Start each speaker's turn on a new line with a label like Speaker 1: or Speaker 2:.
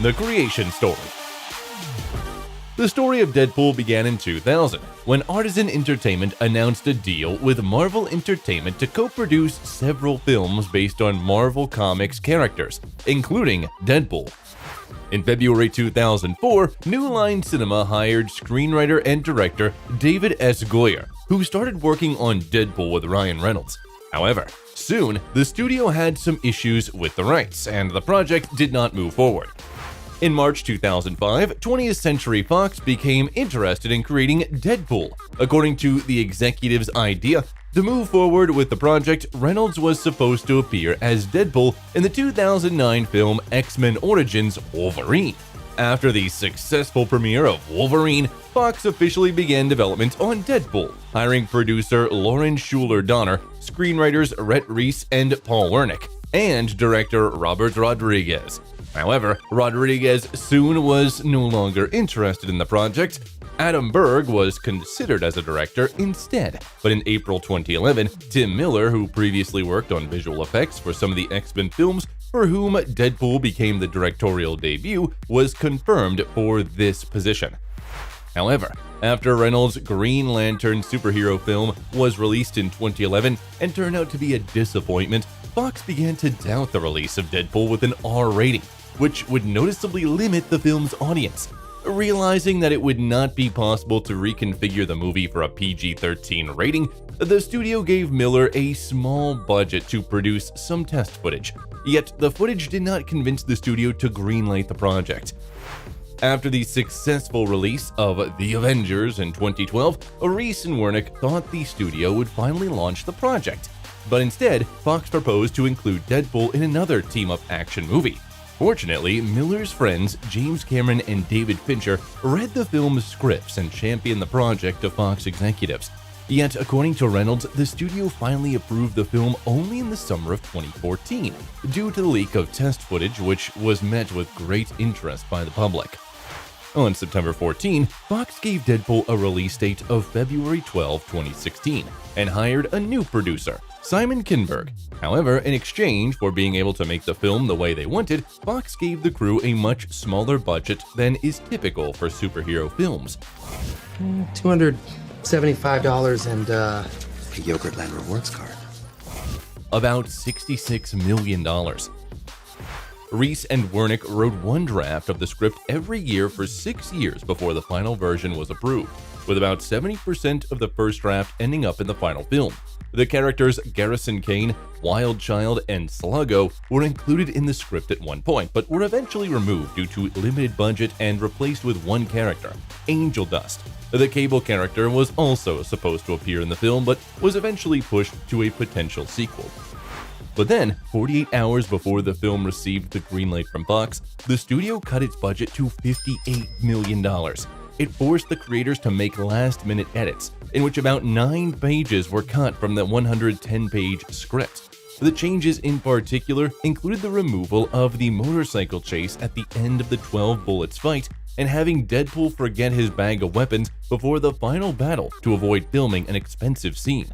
Speaker 1: The creation story. The story of Deadpool began in 2000, when Artisan Entertainment announced a deal with Marvel Entertainment to co-produce several films based on Marvel Comics characters, including Deadpool. In February 2004, New Line Cinema hired screenwriter and director David S. Goyer, who started working on Deadpool with Ryan Reynolds. However, soon, the studio had some issues with the rights, and the project did not move forward. In March 2005, 20th Century Fox became interested in creating Deadpool. According to the executive's idea, to move forward with the project, Reynolds was supposed to appear as Deadpool in the 2009 film X-Men Origins Wolverine. After the successful premiere of Wolverine, Fox officially began development on Deadpool, hiring producer Lauren Schuler Donner, screenwriters Rhett Reese and Paul Wernick, and director Robert Rodriguez. However, Rodriguez soon was no longer interested in the project. Adam Berg was considered as a director instead, but in April 2011, Tim Miller, who previously worked on visual effects for some of the X-Men films for whom Deadpool became the directorial debut, was confirmed for this position. However, after Reynolds' Green Lantern superhero film was released in 2011 and turned out to be a disappointment, Fox began to doubt the release of Deadpool with an R rating, which would noticeably limit the film's audience. Realizing that it would not be possible to reconfigure the movie for a PG-13 rating, the studio gave Miller a small budget to produce some test footage. Yet the footage did not convince the studio to greenlight the project. After the successful release of The Avengers in 2012, Reese and Wernick thought the studio would finally launch the project. But instead, Fox proposed to include Deadpool in another team-up action movie. Fortunately, Miller's friends James Cameron and David Fincher read the film's scripts and championed the project to Fox executives. Yet, according to Reynolds, the studio finally approved the film only in the summer of 2014, due to the leak of test footage which was met with great interest by the public. On September 14, Fox gave Deadpool a release date of February 12, 2016, and hired a new producer, Simon Kinberg. However, in exchange for being able to make the film the way they wanted, Fox gave the crew a much smaller budget than is typical for superhero films.
Speaker 2: $275 and
Speaker 3: a Yogurtland rewards card.
Speaker 1: About $66 million. Reese and Wernick wrote one draft of the script every year for 6 years before the final version was approved, with about 70% of the first draft ending up in the final film. The characters Garrison Kane, Wild Child, and Sluggo were included in the script at one point, but were eventually removed due to limited budget and replaced with one character, Angel Dust. The Cable character was also supposed to appear in the film, but was eventually pushed to a potential sequel. But then, 48 hours before the film received the green light from Fox, the studio cut its budget to $58 million. It forced the creators to make last-minute edits, in which about 9 pages were cut from the 110-page script. The changes in particular included the removal of the motorcycle chase at the end of the 12 Bullets fight and having Deadpool forget his bag of weapons before the final battle to avoid filming an expensive scene.